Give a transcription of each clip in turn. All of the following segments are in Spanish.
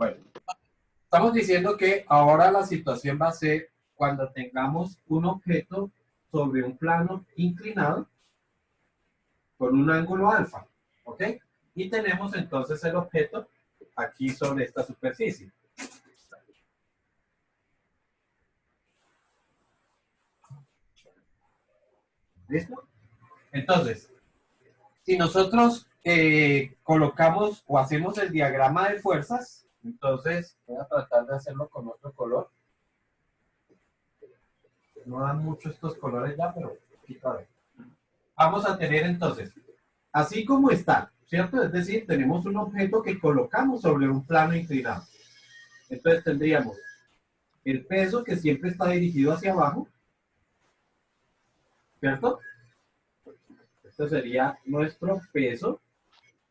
Bueno, estamos diciendo que ahora la situación va a ser cuando tengamos un objeto sobre un plano inclinado con un ángulo alfa, ¿ok? Y tenemos entonces el objeto aquí sobre esta superficie. ¿Listo? Entonces, si nosotros colocamos o hacemos el diagrama de fuerzas, entonces voy a tratar de hacerlo con otro color. No dan mucho estos colores ya, pero a ver. Vamos a tener entonces, así como está, ¿cierto? Es decir, tenemos un objeto que colocamos sobre un plano inclinado. Entonces tendríamos el peso que siempre está dirigido hacia abajo, ¿cierto? Esto sería nuestro peso,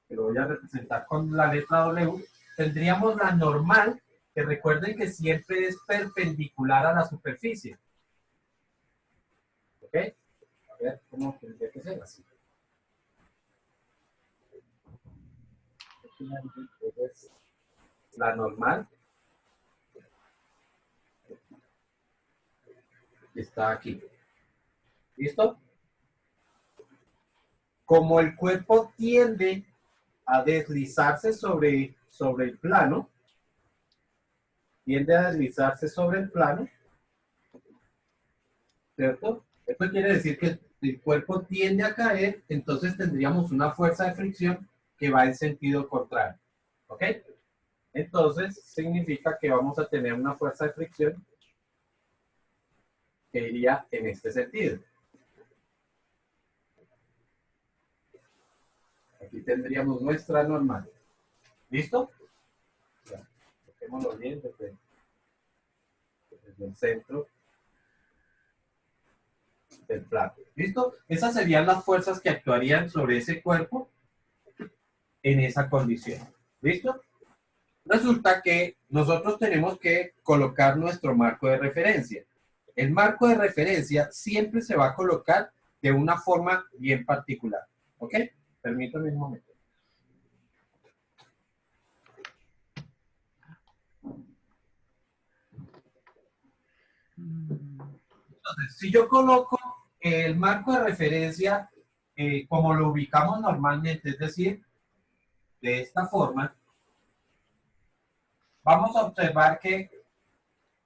que lo voy a representar con la letra W. Tendríamos la normal, que recuerden que siempre es perpendicular a la superficie. ¿Ok? A ver cómo tendría que ser así. Entonces, la normal está aquí. ¿Listo? Como el cuerpo tiende a deslizarse sobre el plano, ¿cierto? Esto quiere decir que el cuerpo tiende a caer, entonces tendríamos una fuerza de fricción que va en sentido contrario. ¿Ok? Entonces significa que vamos a tener una fuerza de fricción que iría en este sentido. Aquí tendríamos nuestra normal. ¿Listo? Dejémoslo bien desde el centro del plano. ¿Listo? Esas serían las fuerzas que actuarían sobre ese cuerpo en esa condición. ¿Listo? Resulta que nosotros tenemos que colocar nuestro marco de referencia. El marco de referencia siempre se va a colocar de una forma bien particular. ¿Ok? Permítanme un momento. Entonces, si yo coloco el marco de referencia como lo ubicamos normalmente, es decir, de esta forma, vamos a observar que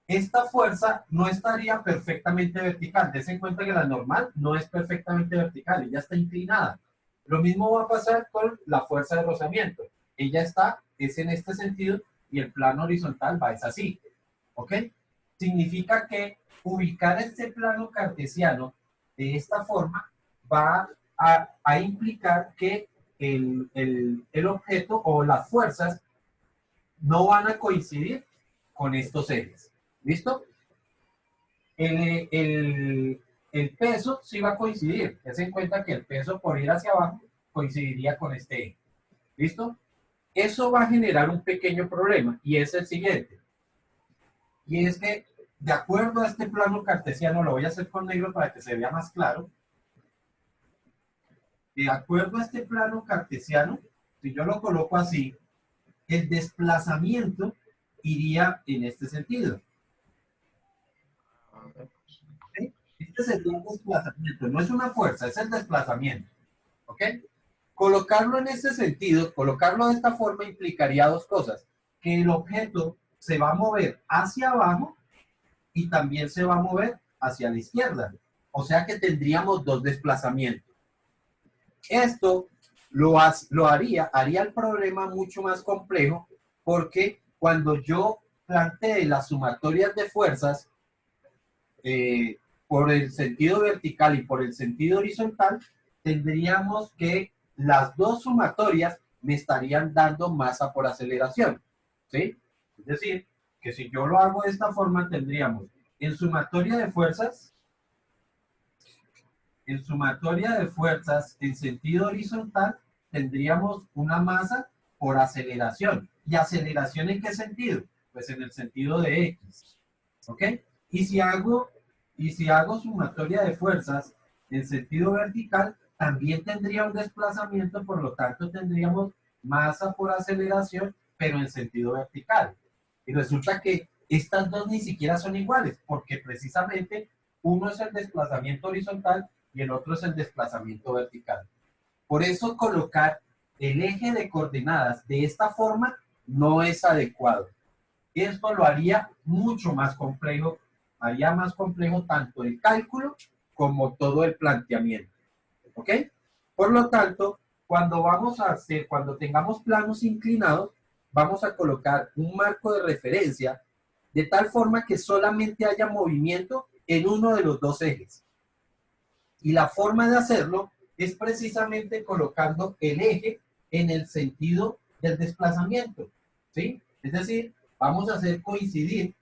esta fuerza no estaría perfectamente vertical. Dense en cuenta que la normal no es perfectamente vertical, ella está inclinada. Lo mismo va a pasar con la fuerza de rozamiento. Ella es en este sentido y el plano horizontal es así. ¿Ok? Significa que ubicar este plano cartesiano de esta forma va a implicar que el objeto o las fuerzas no van a coincidir con estos ejes. ¿Listo? El peso sí va a coincidir. Ten en cuenta que el peso por ir hacia abajo coincidiría con este eje. ¿Listo? Eso va a generar un pequeño problema y es el siguiente. Y es que, de acuerdo a este plano cartesiano, lo voy a hacer con negro para que se vea más claro. De acuerdo a este plano cartesiano, si yo lo coloco así, el desplazamiento iría en este sentido. ¿Okay? Este sería el desplazamiento, no es una fuerza, es el desplazamiento. ¿Ok? Colocarlo en este sentido, colocarlo de esta forma implicaría dos cosas. Que el objeto se va a mover hacia abajo y también se va a mover hacia la izquierda. O sea que tendríamos dos desplazamientos. Esto haría el problema mucho más complejo porque cuando yo plantee las sumatorias de fuerzas por el sentido vertical y por el sentido horizontal, tendríamos que las dos sumatorias me estarían dando masa por aceleración. ¿Sí? Es decir, que si yo lo hago de esta forma, tendríamos en sumatoria de fuerzas en sentido horizontal, tendríamos una masa por aceleración. ¿Y aceleración en qué sentido? Pues en el sentido de X. ¿Ok? Y si hago sumatoria de fuerzas en sentido vertical, también tendría un desplazamiento, por lo tanto tendríamos masa por aceleración pero en sentido vertical. Y resulta que estas dos ni siquiera son iguales, porque precisamente uno es el desplazamiento horizontal y el otro es el desplazamiento vertical. Por eso colocar el eje de coordenadas de esta forma no es adecuado. Esto lo haría mucho más complejo, haría más complejo tanto el cálculo como todo el planteamiento. ¿Ok? Por lo tanto, cuando tengamos planos inclinados, vamos a colocar un marco de referencia de tal forma que solamente haya movimiento en uno de los dos ejes. Y la forma de hacerlo es precisamente colocando el eje en el sentido del desplazamiento, ¿sí? Es decir, vamos a hacer coincidir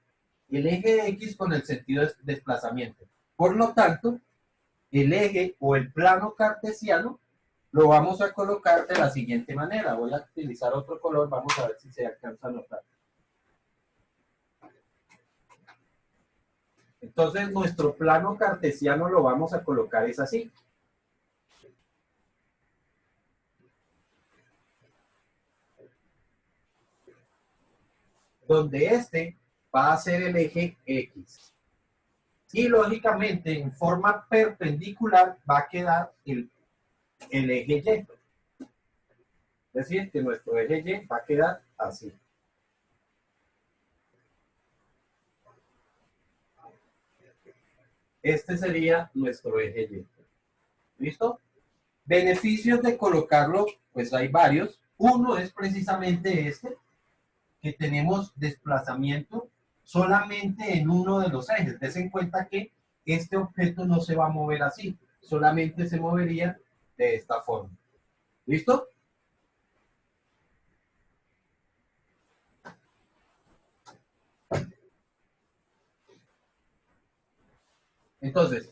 el eje X con el sentido de desplazamiento. Por lo tanto, el eje o el plano cartesiano lo vamos a colocar de la siguiente manera. Voy a utilizar otro color, vamos a ver si se alcanza a notar. Entonces, nuestro plano cartesiano lo vamos a colocar es así. Donde este va a ser el eje X. Y lógicamente, en forma perpendicular, va a quedar el eje Y. Es decir, que nuestro eje Y va a quedar así. Este sería nuestro eje Y. ¿Listo? Beneficios de colocarlo, pues hay varios. Uno es precisamente este, que tenemos desplazamiento solamente en uno de los ejes. Des en cuenta que este objeto no se va a mover así, solamente se movería de esta forma. ¿Listo? Entonces,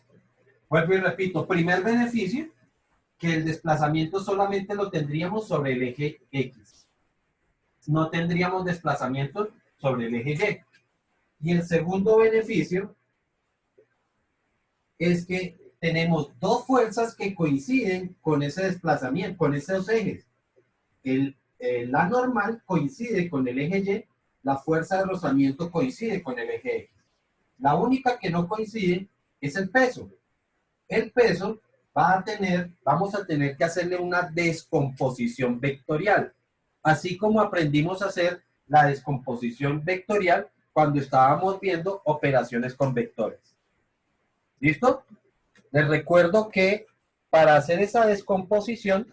vuelvo y repito, primer beneficio, que el desplazamiento solamente lo tendríamos sobre el eje X. No tendríamos desplazamiento sobre el eje Y. Y el segundo beneficio es que tenemos dos fuerzas que coinciden con ese desplazamiento, con esos ejes. La normal coincide con el eje Y, la fuerza de rozamiento coincide con el eje X. La única que no coincide es el peso. El peso vamos a tener que hacerle una descomposición vectorial, así como aprendimos a hacer la descomposición vectorial cuando estábamos viendo operaciones con vectores. ¿Listo? Les recuerdo que para hacer esa descomposición,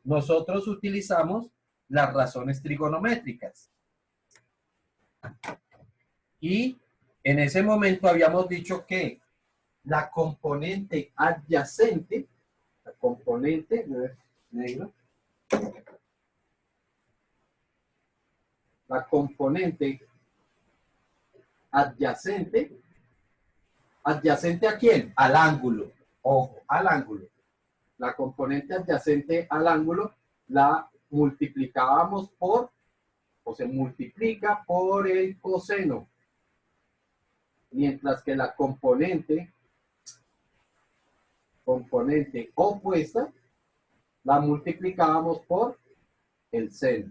nosotros utilizamos las razones trigonométricas. Y en ese momento habíamos dicho que la componente adyacente, la componente, negro, la componente adyacente, ¿adyacente a quién? Al ángulo, ojo, al ángulo. La componente adyacente al ángulo la multiplicábamos por, o se multiplica por el coseno, mientras que la componente opuesta la multiplicábamos por el seno.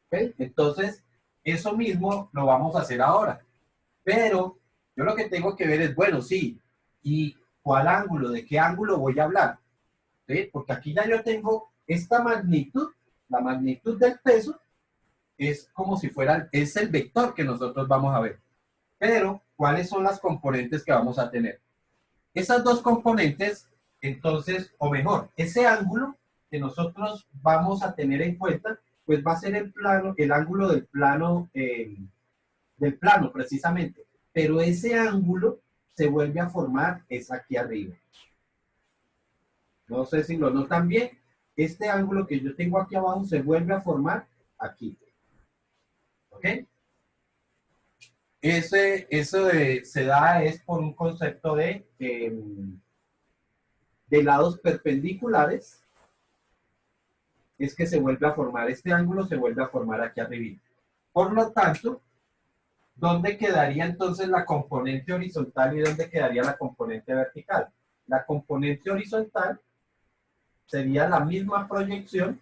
¿Okay? Entonces, eso mismo lo vamos a hacer ahora. Pero yo lo que tengo que ver es, bueno, sí, ¿y cuál ángulo? ¿De qué ángulo voy a hablar? ¿Sí? Porque aquí ya yo tengo esta magnitud, la magnitud del peso, es como si fuera, es el vector que nosotros vamos a ver. Pero, ¿cuáles son las componentes que vamos a tener? Esas dos componentes, entonces, o mejor, ese ángulo que nosotros vamos a tener en cuenta, pues va a ser el ángulo del plano precisamente. Pero ese ángulo se vuelve a formar es aquí arriba. No sé si lo notan bien. Este ángulo que yo tengo aquí abajo se vuelve a formar aquí. ¿Ok? Eso se da es por un concepto de lados perpendiculares. Es que se vuelve a formar este ángulo, se vuelve a formar aquí arriba. Por lo tanto, ¿dónde quedaría entonces la componente horizontal y dónde quedaría la componente vertical? La componente horizontal sería la misma proyección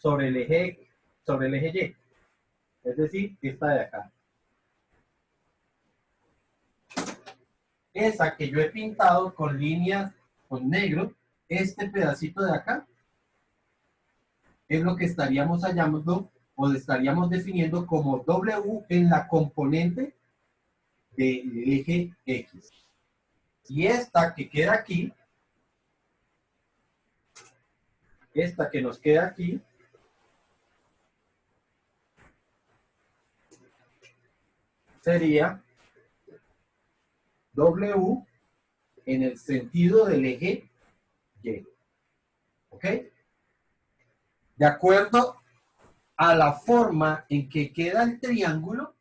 sobre el eje Y. Es decir, esta de acá. Esa que yo he pintado con líneas, con negro, este pedacito de acá, es lo que estaríamos llamando o estaríamos definiendo como W en la componente del eje X. Y esta que queda aquí, esta que nos queda aquí, sería W en el sentido del eje Y. ¿Ok? De acuerdo a la forma en que queda el triángulo,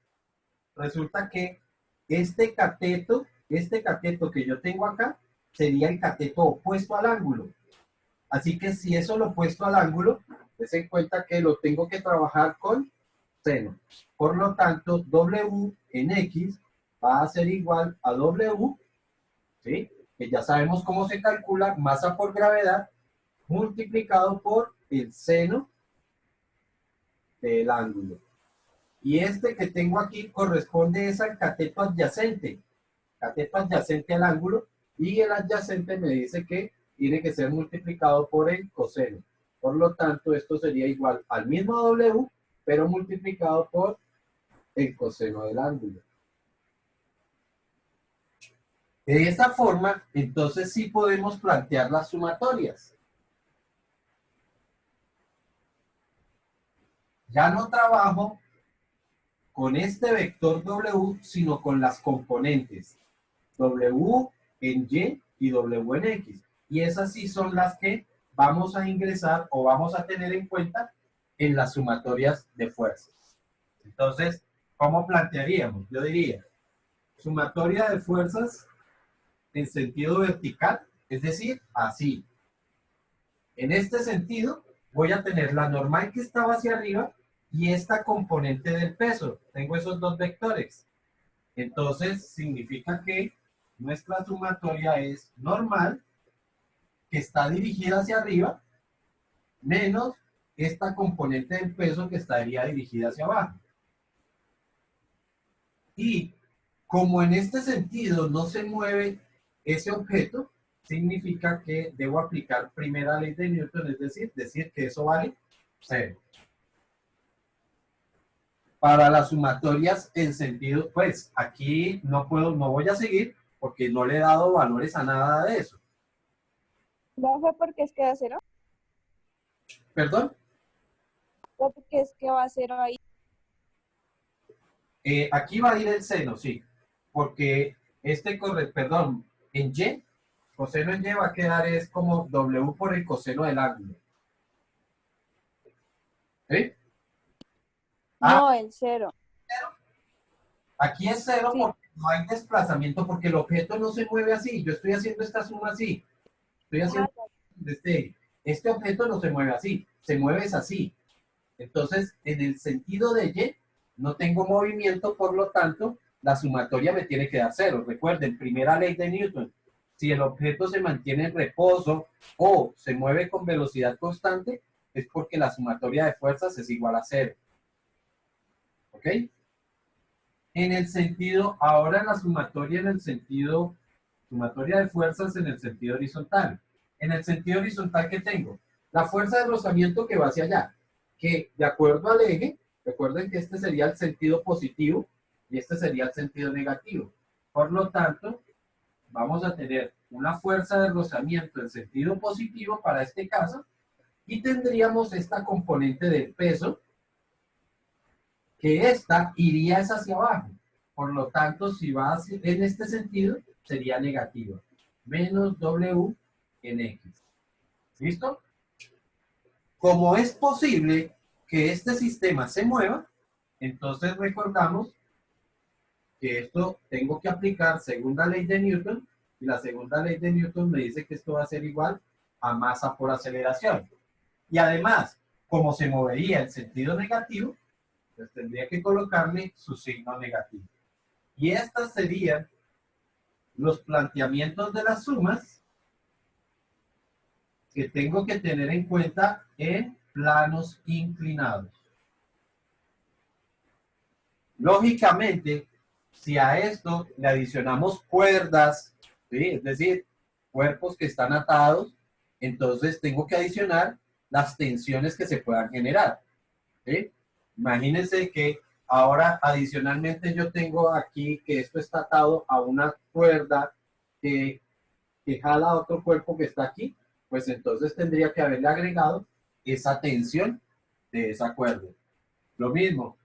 resulta que este cateto que yo tengo acá, sería el cateto opuesto al ángulo. Así que si eso lo opuesto al ángulo, des en cuenta que lo tengo que trabajar con seno. Por lo tanto, W en X va a ser igual a W, ¿sí? Que ya sabemos cómo se calcula, masa por gravedad, multiplicado por el seno del ángulo. Y este que tengo aquí corresponde es al cateto adyacente al ángulo, y el adyacente me dice que tiene que ser multiplicado por el coseno. Por lo tanto, esto sería igual al mismo W, pero multiplicado por el coseno del ángulo. De esa forma, entonces sí podemos plantear las sumatorias. Ya no trabajo con este vector W, sino con las componentes W en Y y W en X. Y esas sí son las que vamos a ingresar o vamos a tener en cuenta en las sumatorias de fuerzas. Entonces, ¿cómo plantearíamos? Yo diría, sumatoria de fuerzas en sentido vertical, es decir, así. En este sentido, voy a tener la normal que estaba hacia arriba y esta componente del peso. Tengo esos dos vectores. Entonces, significa que nuestra sumatoria es normal, que está dirigida hacia arriba, menos esta componente del peso que estaría dirigida hacia abajo. Y como en este sentido no se mueve ese objeto, significa que debo aplicar primera ley de Newton, es decir que eso vale 0. Para las sumatorias en sentido, pues aquí no voy a seguir porque no le he dado valores a nada de eso. ¿No fue porque es que da cero? ¿Perdón? Porque es que va a cero ahí. Aquí va a ir el seno, sí, porque perdón, en Y, coseno en Y va a quedar es como W por el coseno del ángulo. ¿Sí? No, el cero. Aquí es 0 Sí. porque no hay desplazamiento, porque el objeto no se mueve así. Yo estoy haciendo esta suma así. Estoy haciendo este objeto no se mueve así, se mueve es así. Entonces, en el sentido de Y, no tengo movimiento, por lo tanto, la sumatoria me tiene que dar 0. Recuerden, primera ley de Newton. Si el objeto se mantiene en reposo o se mueve con velocidad constante, es porque la sumatoria de fuerzas es igual a 0. ¿Ok? En el sentido, ahora la sumatoria en el sentido, sumatoria de fuerzas en el sentido horizontal. En el sentido horizontal, ¿qué tengo? La fuerza de rozamiento que va hacia allá, que de acuerdo al eje, recuerden que este sería el sentido positivo y este sería el sentido negativo. Por lo tanto, vamos a tener una fuerza de rozamiento en sentido positivo para este caso y tendríamos esta componente del peso, que esta iría hacia abajo. Por lo tanto, si va en este sentido, sería negativa. Menos W en X. ¿Listo? Como es posible que este sistema se mueva, entonces recordamos que esto tengo que aplicar segunda ley de Newton, y la segunda ley de Newton me dice que esto va a ser igual a masa por aceleración. Y además, como se movería en sentido negativo, pues tendría que colocarle su signo negativo. Y estos serían los planteamientos de las sumas que tengo que tener en cuenta en planos inclinados. Lógicamente, si a esto le adicionamos cuerdas, ¿sí? Es decir, cuerpos que están atados, entonces tengo que adicionar las tensiones que se puedan generar, ¿sí? Imagínense que ahora adicionalmente yo tengo aquí que esto está atado a una cuerda que jala otro cuerpo que está aquí, pues entonces tendría que haberle agregado esa tensión de esa cuerda. Lo mismo,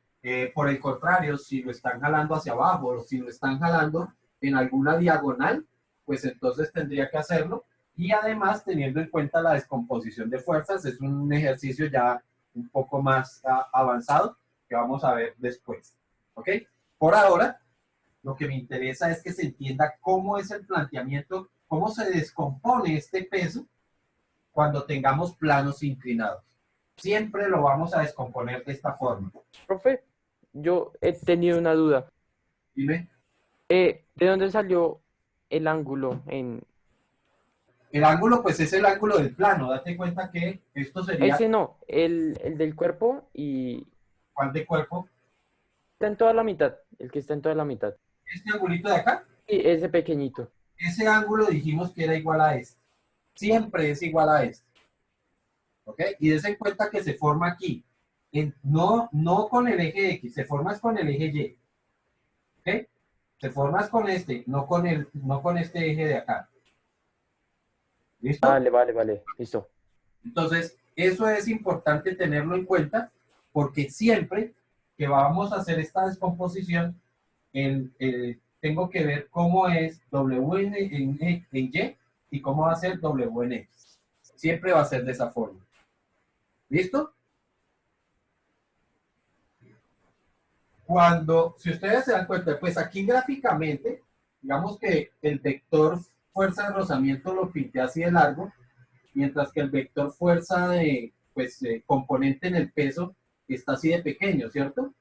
por el contrario, si lo están jalando hacia abajo o si lo están jalando en alguna diagonal, pues entonces tendría que hacerlo. Y además, teniendo en cuenta la descomposición de fuerzas, es un ejercicio ya un poco más avanzado que vamos a ver después. ¿Ok? Por ahora, lo que me interesa es que se entienda cómo es el planteamiento, cómo se descompone este peso cuando tengamos planos inclinados. Siempre lo vamos a descomponer de esta forma. Profe, yo he tenido una duda. Dime. ¿De dónde salió el ángulo en...? El ángulo, pues es el ángulo del plano. Date cuenta que esto sería... Ese no, el del cuerpo y... ¿Cuál de cuerpo? Está en toda la mitad, el que está en toda la mitad. Este angulito de acá. Sí, ese pequeñito. Ese ángulo dijimos que era igual a este. Siempre es igual a este. ¿Ok? Y des en cuenta que se forma aquí. No con el eje X, se forma con el eje Y. ¿Ok? Se forma con este, no con este eje de acá. ¿Listo? Vale, listo. Entonces, eso es importante tenerlo en cuenta porque siempre que vamos a hacer esta descomposición, tengo que ver cómo es W en Y y cómo va a ser W en X. Siempre va a ser de esa forma. ¿Listo? Si ustedes se dan cuenta, pues aquí gráficamente, digamos que el vector fuerza de rozamiento lo pinté así de largo, mientras que el vector fuerza de componente en el peso está así de pequeño, ¿cierto?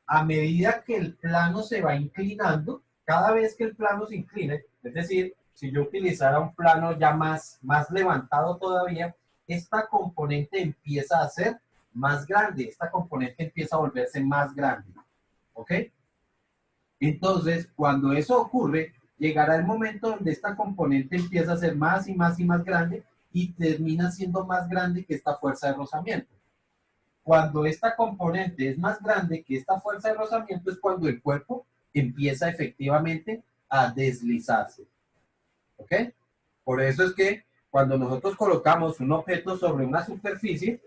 A medida que el plano se va inclinando, cada vez que el plano se incline, es decir, si yo utilizara un plano ya más levantado todavía, esta componente empieza a ser más grande, esta componente empieza a volverse más grande, ¿ok? Entonces, cuando eso ocurre, llegará el momento donde esta componente empieza a ser más y más y más grande y termina siendo más grande que esta fuerza de rozamiento. Cuando esta componente es más grande que esta fuerza de rozamiento es cuando el cuerpo empieza efectivamente a deslizarse. ¿Ok? Por eso es que cuando nosotros colocamos un objeto sobre una superficie,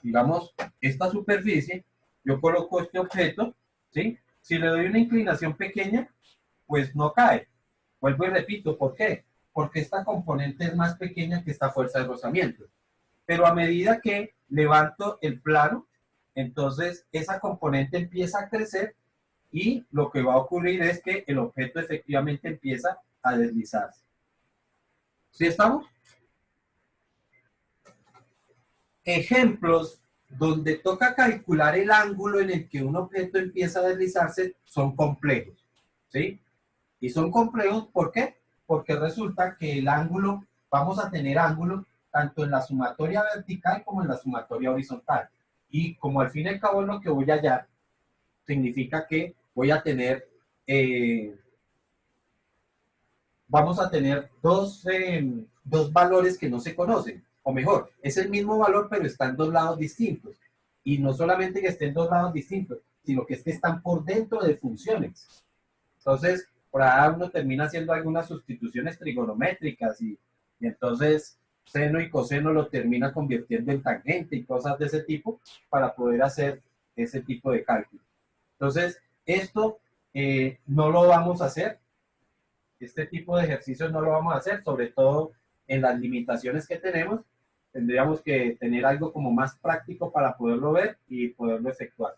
digamos, esta superficie, yo coloco este objeto, ¿sí? Si le doy una inclinación pequeña, pues no cae. Vuelvo y repito, ¿por qué? Porque esta componente es más pequeña que esta fuerza de rozamiento. Pero a medida que levanto el plano, entonces esa componente empieza a crecer y lo que va a ocurrir es que el objeto efectivamente empieza a deslizarse. ¿Sí estamos? Ejemplos donde toca calcular el ángulo en el que un objeto empieza a deslizarse son complejos, ¿sí? Y son complejos, ¿por qué? Porque resulta que el ángulo, vamos a tener ángulo tanto en la sumatoria vertical como en la sumatoria horizontal. Y como al fin y al cabo es lo que voy a hallar, significa que voy a tener, vamos a tener dos valores que no se conocen. O mejor, es el mismo valor, pero está en dos lados distintos. Y no solamente que estén en dos lados distintos, sino que están por dentro de funciones. Entonces, por ahí uno termina haciendo algunas sustituciones trigonométricas y entonces seno y coseno lo termina convirtiendo en tangente y cosas de ese tipo para poder hacer ese tipo de cálculo. Entonces, esto no lo vamos a hacer. Este tipo de ejercicios no lo vamos a hacer, sobre todo en las limitaciones que tenemos. Tendríamos que tener algo como más práctico para poderlo ver y poderlo efectuar.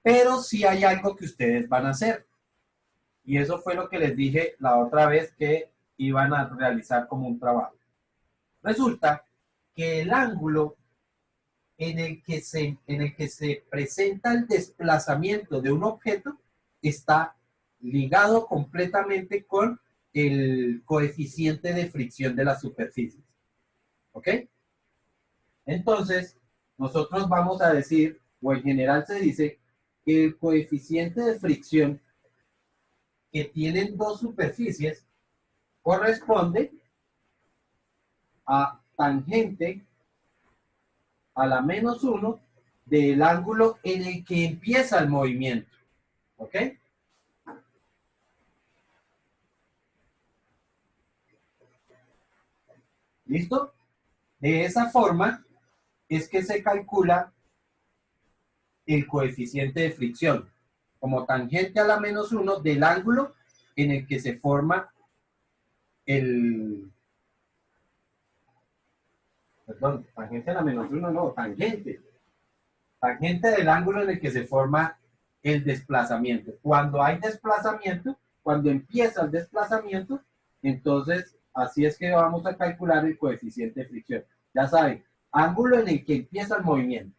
Pero sí hay algo que ustedes van a hacer. Y eso fue lo que les dije la otra vez que iban a realizar como un trabajo. Resulta que el ángulo en el que se presenta el desplazamiento de un objeto está ligado completamente con el coeficiente de fricción de las superficies. ¿Ok? Entonces, nosotros vamos a decir, o en general se dice, que el coeficiente de fricción que tienen dos superficies corresponde a tangente a la -1 del ángulo en el que empieza el movimiento. ¿Ok? ¿Listo? De esa forma es que se calcula el coeficiente de fricción como tangente a la -1 del ángulo en el que se forma el... Perdón, tangente a la -1 no, tangente. Tangente del ángulo en el que se forma el desplazamiento. Cuando hay desplazamiento, cuando empieza el desplazamiento, entonces así es que vamos a calcular el coeficiente de fricción. Ya saben, ángulo en el que empieza el movimiento.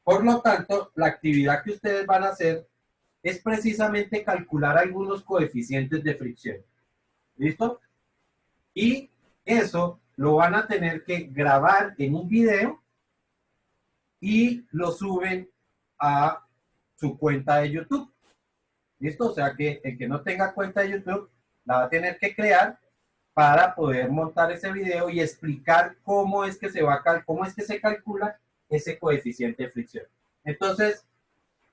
Por lo tanto, la actividad que ustedes van a hacer es precisamente calcular algunos coeficientes de fricción. ¿Listo? Y eso lo van a tener que grabar en un video y lo suben a su cuenta de YouTube. ¿Listo? O sea que el que no tenga cuenta de YouTube la va a tener que crear para poder montar ese video y explicar cómo es que se calcula ese coeficiente de fricción. Entonces,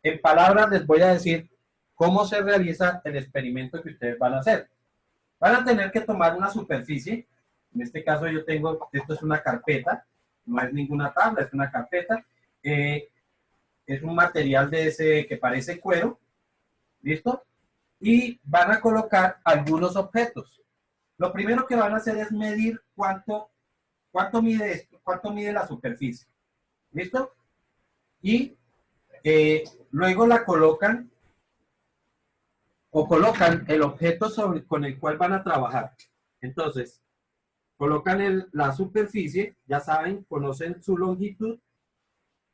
en palabras les voy a decir cómo se realiza el experimento que ustedes van a hacer. Van a tener que tomar una superficie. En este caso yo tengo, esto es una carpeta, no es ninguna tabla, es una carpeta. Es un material de ese que parece cuero. ¿Listo? Y van a colocar algunos objetos. Lo primero que van a hacer es medir cuánto mide esto, cuánto mide la superficie. ¿Listo? Y luego la colocan o colocan el objeto con el cual van a trabajar. Entonces, colocan la superficie, ya saben, conocen su longitud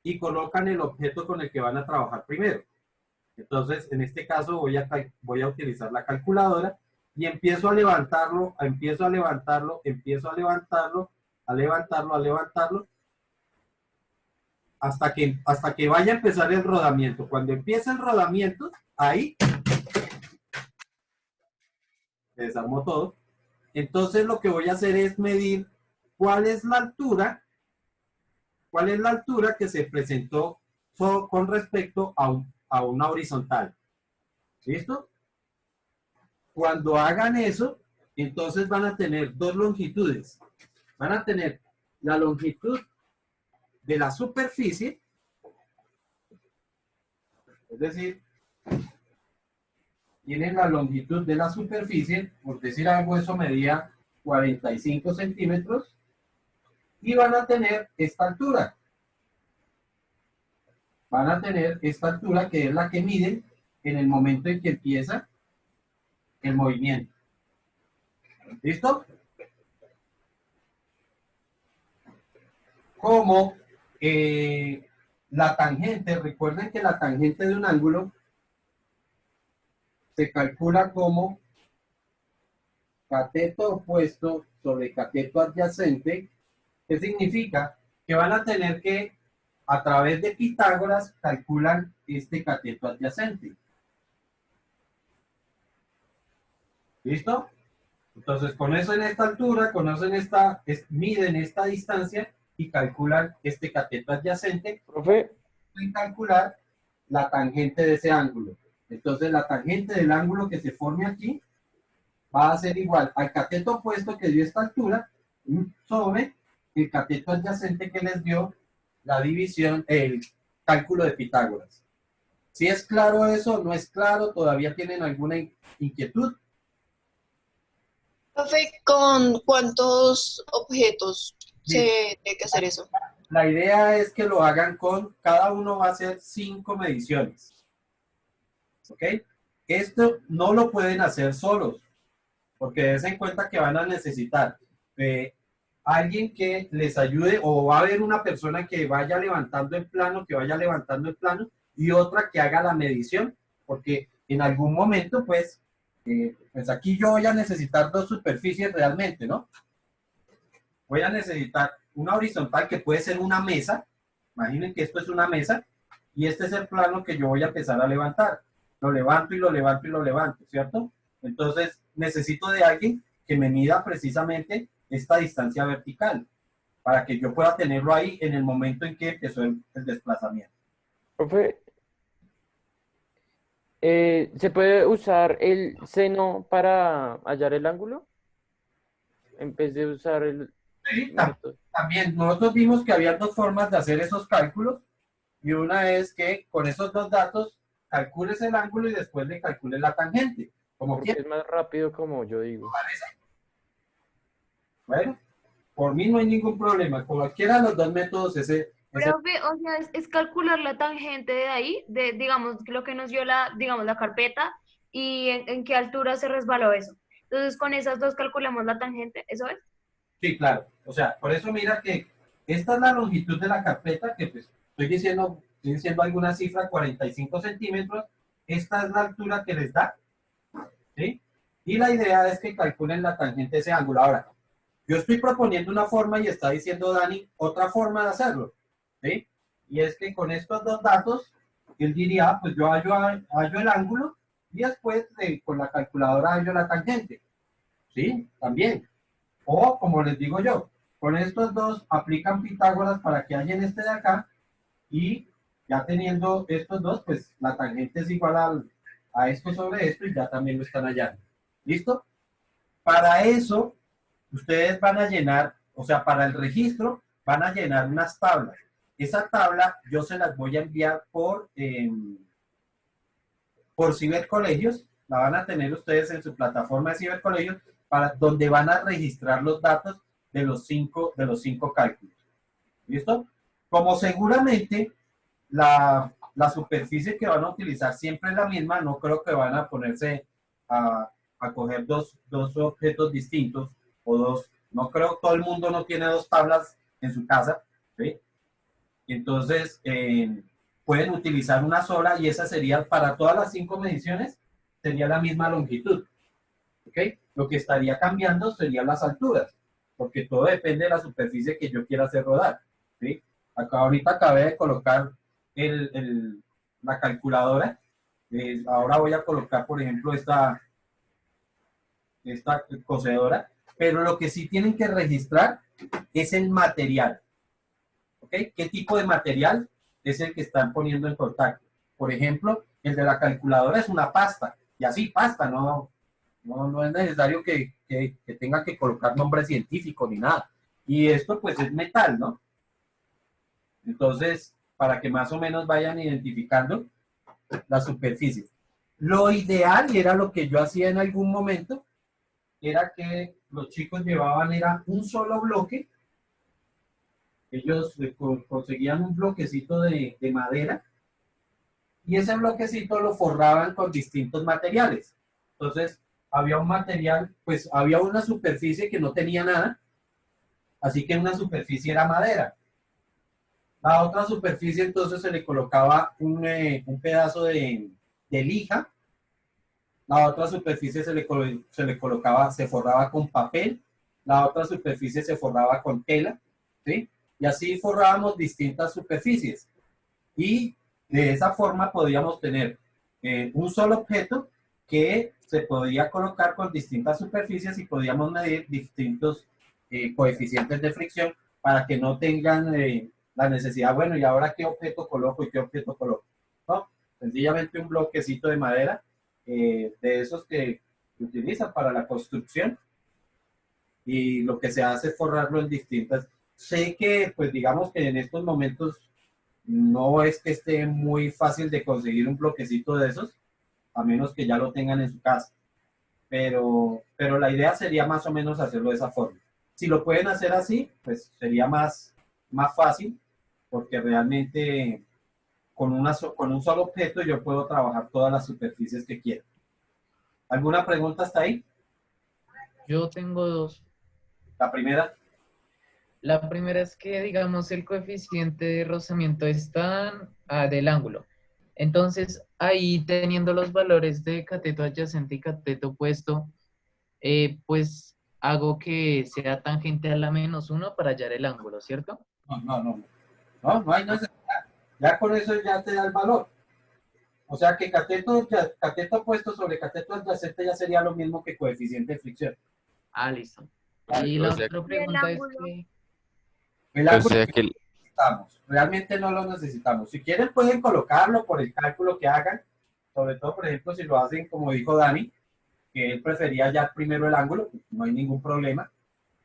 y colocan el objeto con el que van a trabajar primero. Entonces, en este caso voy a utilizar la calculadora y empiezo a levantarlo, hasta que vaya a empezar el rodamiento. Cuando empiece el rodamiento, ahí se desarmó todo. Entonces lo que voy a hacer es medir cuál es la altura que se presentó con respecto a una horizontal. ¿Listo? Cuando hagan eso, entonces van a tener dos longitudes. Van a tener la longitud de la superficie, es decir, tienen la longitud de la superficie, por decir algo, eso medía 45 centímetros, y van a tener esta altura. Van a tener esta altura que es la que miden en el momento en que empieza el movimiento. ¿Listo? Como la tangente, recuerden que la tangente de un ángulo se calcula como cateto opuesto sobre cateto adyacente. ¿Qué significa? Que van a tener que, a través de Pitágoras, calculan este cateto adyacente. ¿Listo? Entonces, con eso en esta altura, miden esta distancia y calculan este cateto adyacente. Profe, Pueden calcular la tangente de ese ángulo. Entonces, la tangente del ángulo que se forme aquí va a ser igual al cateto opuesto que dio esta altura sobre el cateto adyacente que les dio la división, el cálculo de Pitágoras. ¿Si es claro eso? ¿No es claro? ¿Todavía tienen alguna inquietud? Profe, ¿con cuántos objetos Sí. se tiene que hacer eso? La idea es que lo hagan cada uno va a hacer 5 mediciones. ¿Ok? Esto no lo pueden hacer solos, porque des en cuenta que van a necesitar alguien que les ayude, o va a haber una persona que vaya levantando el plano, y otra que haga la medición, porque en algún momento, pues aquí yo voy a necesitar dos superficies realmente, ¿no? Voy a necesitar una horizontal que puede ser una mesa. Imaginen que esto es una mesa y este es el plano que yo voy a empezar a levantar. Lo levanto y lo levanto y lo levanto, ¿cierto? Entonces necesito de alguien que me mida precisamente esta distancia vertical para que yo pueda tenerlo ahí en el momento en que empezó el desplazamiento. Profe, ¿se puede usar el seno para hallar el ángulo? En vez de usar el Sí, método. también nosotros vimos que había dos formas de hacer esos cálculos y una es que con esos dos datos calcules el ángulo y después le calcules la tangente, como Porque quieras. es más rápido, como yo digo. Bueno, por mí no hay ningún problema. Con cualquiera de los dos métodos, ese Profe, o sea, es calcular la tangente de ahí, de, digamos, lo que nos dio la, digamos, la carpeta y en qué altura se resbaló eso. Entonces, con esas dos calculamos la tangente, ¿eso es? sí, claro. O sea, por eso mira que esta es la longitud de la carpeta, que pues estoy diciendo alguna cifra, 45 centímetros. Esta es la altura que les da, ¿sí? Y la idea es que calculen la tangente de ese ángulo. Ahora, yo estoy proponiendo una forma y está diciendo Dani otra forma de hacerlo, ¿sí? Y es que con estos dos datos, él diría, pues yo hallo el ángulo y después con la calculadora hallo la tangente, ¿sí? También. O, como les digo yo, con estos dos aplican Pitágoras para que hallen este de acá y ya teniendo estos dos, pues la tangente es igual a esto sobre esto y ya también lo están hallando. ¿Listo? Para eso, ustedes van a llenar, o sea, para el registro, van a llenar unas tablas. Esa tabla yo se las voy a enviar por cibercolegios, la van a tener ustedes en su plataforma de cibercolegios, para donde van a registrar los datos de los cinco cálculos. ¿Listo? Como seguramente la superficie que van a utilizar siempre es la misma, no creo que van a ponerse a coger dos objetos distintos o dos, no creo, todo el mundo no tiene dos tablas en su casa, ¿sí? Entonces, pueden utilizar una sola y esa sería, para todas las 5 mediciones, sería la misma longitud, ¿ok? Lo que estaría cambiando serían las alturas, porque todo depende de la superficie que yo quiera hacer rodar, ¿sí? Acá ahorita acabé de colocar la calculadora, ahora voy a colocar, por ejemplo, esta cocedora, pero lo que sí tienen que registrar es el material, ¿ok? ¿Qué tipo de material es el que están poniendo en contacto? Por ejemplo, el de la calculadora es una pasta, y así pasta, no es necesario que tenga que colocar nombre científico ni nada. Y esto pues es metal, ¿no? Entonces, para que más o menos vayan identificando la superficie. Lo ideal, y era lo que yo hacía en algún momento, era que los chicos llevaban, era un solo bloque. Ellos conseguían un bloquecito de madera y ese bloquecito lo forraban con distintos materiales. Entonces, había un material, pues había una superficie que no tenía nada, así que una superficie era madera. La otra superficie entonces se le colocaba un pedazo de lija. La otra superficie se forraba con papel. La otra superficie se forraba con tela, ¿sí? Y así forrábamos distintas superficies. Y de esa forma podíamos tener un solo objeto que se podía colocar con distintas superficies y podíamos medir distintos coeficientes de fricción para que no tengan la necesidad, bueno, ¿y ahora qué objeto coloco y qué objeto coloco? ¿No? Sencillamente un bloquecito de madera de esos que se utilizan para la construcción y lo que se hace es forrarlo en distintas. Sé que, pues digamos que en estos momentos no es que esté muy fácil de conseguir un bloquecito de esos, a menos que ya lo tengan en su casa. Pero la idea sería más o menos hacerlo de esa forma. Si lo pueden hacer así, pues sería más fácil, porque realmente con un solo objeto yo puedo trabajar todas las superficies que quiera. ¿Alguna pregunta hasta ahí? Yo tengo dos. La primera. La primera es que, digamos, el coeficiente de rozamiento está del ángulo. Entonces, ahí teniendo los valores de cateto adyacente y cateto opuesto, pues hago que sea tangente a la -1 para hallar el ángulo, ¿cierto? No hay necesidad. Ya con eso ya te da el valor. O sea que cateto opuesto sobre cateto adyacente ya sería lo mismo que coeficiente de fricción. Ah, listo. Y la O sea, otra pregunta es ángulo? que, El o ángulo sea no que, lo necesitamos, realmente no lo necesitamos. Si quieren pueden colocarlo por el cálculo que hagan, sobre todo, por ejemplo, si lo hacen como dijo Dani, que él prefería hallar primero el ángulo, pues no hay ningún problema.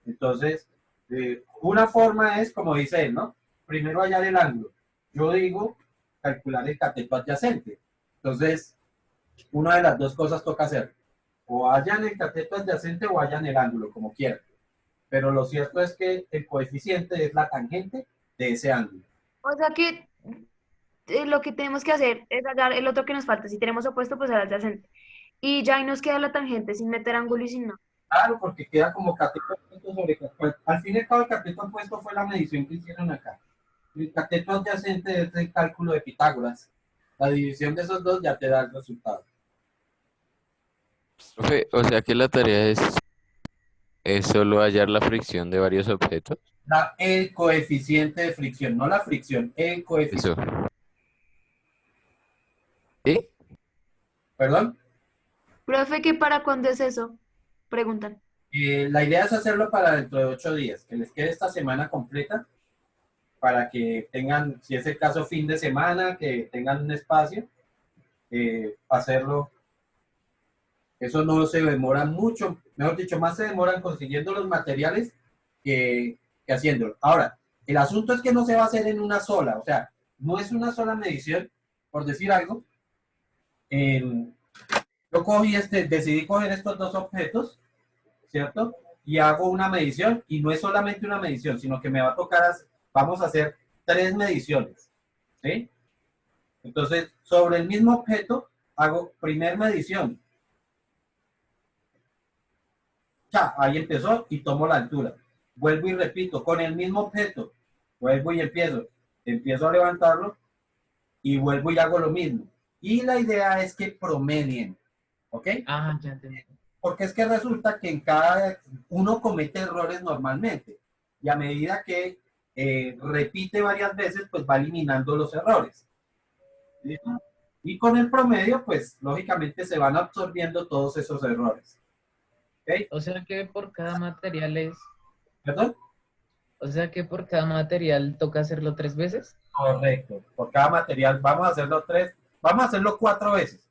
Entonces, una forma es, como dice él, ¿no? Primero hallar el ángulo. Yo digo, calcular el cateto adyacente. Entonces, una de las dos cosas toca hacer. O hallan el cateto adyacente o hallan el ángulo, como quieran. Pero lo cierto es que el coeficiente es la tangente de ese ángulo. O sea que lo que tenemos que hacer es hallar el otro que nos falta. Si tenemos opuesto, pues el adyacente. Y ya ahí nos queda la tangente sin meter ángulo y sin nada. Claro, porque queda como cateto opuesto sobre cateto. Al fin y al cabo, el cateto opuesto fue la medición que hicieron acá. El cateto adyacente es el cálculo de Pitágoras. La división de esos dos ya te da el resultado. profe, o sea que la tarea es solo hallar la fricción de varios objetos. El coeficiente de fricción, no la fricción, el coeficiente. Eso. ¿Sí? ¿Perdón? Profe, ¿qué para cuándo es eso? Preguntan. La idea es hacerlo para dentro de 8 días, que les quede esta semana completa, para que tengan, si es el caso, fin de semana, que tengan un espacio, hacerlo. Eso no se demora mucho, mejor dicho, más se demoran consiguiendo los materiales que haciéndolo. Ahora, el asunto es que no se va a hacer en una sola, o sea, no es una sola medición, por decir algo. Yo decidí coger estos dos objetos, ¿cierto? Y hago una medición, y no es solamente una medición, sino que me va a tocar, vamos a hacer 3 mediciones, ¿sí? Entonces, sobre el mismo objeto, hago primer medición. Ya, ahí empezó y tomo la altura. Vuelvo y repito, con el mismo objeto, vuelvo y empiezo a levantarlo y vuelvo y hago lo mismo. Y la idea es que promedien, ¿ok? ah, ya entendí. Porque es que resulta que en cada uno comete errores normalmente y a medida que repite varias veces, pues va eliminando los errores. ¿Listo? Y con el promedio, pues lógicamente se van absorbiendo todos esos errores. ¿Ok? O sea que por cada material es, ¿Perdón? o sea que por cada material toca hacerlo 3 veces. Correcto. Por cada material vamos a hacerlo 4 veces.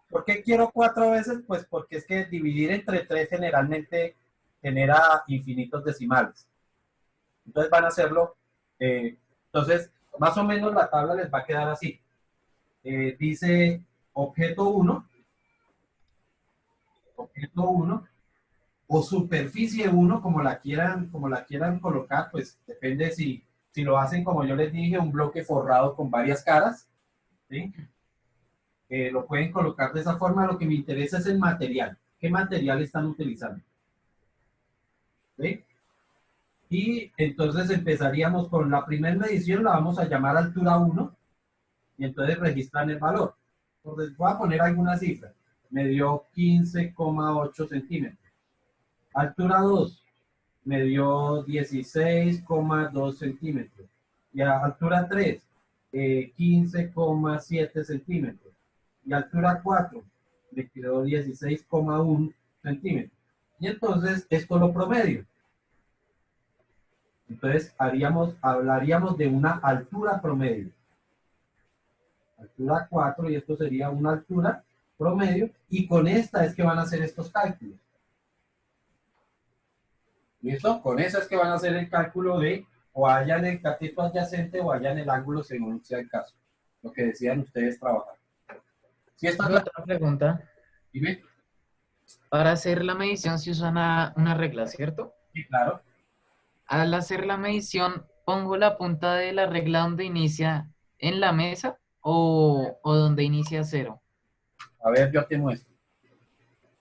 ¿Por qué quiero 4 veces? Pues porque es que dividir entre 3 generalmente genera infinitos decimales. Entonces van a hacerlo, entonces más o menos la tabla les va a quedar así. Dice objeto 1 o superficie 1, como la quieran colocar, pues depende si lo hacen, como yo les dije, un bloque forrado con varias caras, ¿sí? Lo pueden colocar de esa forma. Lo que me interesa es el material. ¿Qué material están utilizando? ¿Sí? Y entonces empezaríamos con la primera medición, la vamos a llamar altura 1, y entonces registran el valor. Entonces voy a poner alguna cifra. Me dio 15,8 centímetros. Altura 2, me dio 16,2 centímetros. Y a altura 3, 15,7 centímetros. Y altura 4, me quedó 16,1 centímetros. Y entonces esto lo promedio. Entonces hablaríamos de una altura promedio. Altura 4, y esto sería una altura promedio, y con esta es que van a hacer estos cálculos. ¿Listo? Con esa es que van a hacer el cálculo de o hallan el cateto adyacente o hallan el ángulo según sea el caso. Lo que decidan ustedes trabajar. ¿Sí está claro? Otra pregunta. Dime. Para hacer la medición se usa una regla, ¿cierto? Sí, claro. Al hacer la medición, ¿pongo la punta de la regla donde inicia en la mesa o donde inicia 0? A ver, yo te muestro.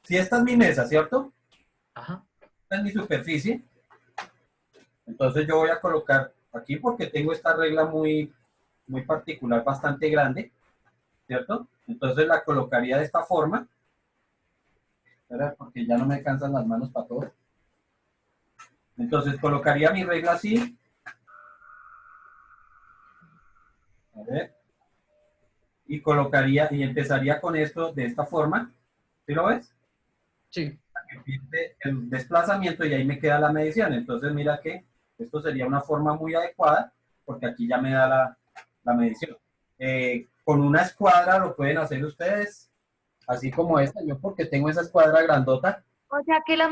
Si esta es mi mesa, ¿cierto? Ajá. Esta es mi superficie. Entonces yo voy a colocar aquí porque tengo esta regla muy particular, bastante grande, ¿cierto? Entonces la colocaría de esta forma. Espera, porque ya no me cansan las manos para todo. Entonces colocaría mi regla así. A ver. Y colocaría, y empezaría con esto de esta forma. ¿Sí lo ves? Sí. El desplazamiento y ahí me queda la medición. Entonces mira que esto sería una forma muy adecuada porque aquí ya me da la medición. Con una escuadra lo pueden hacer ustedes, así como esta, yo porque tengo esa escuadra grandota. O sea que la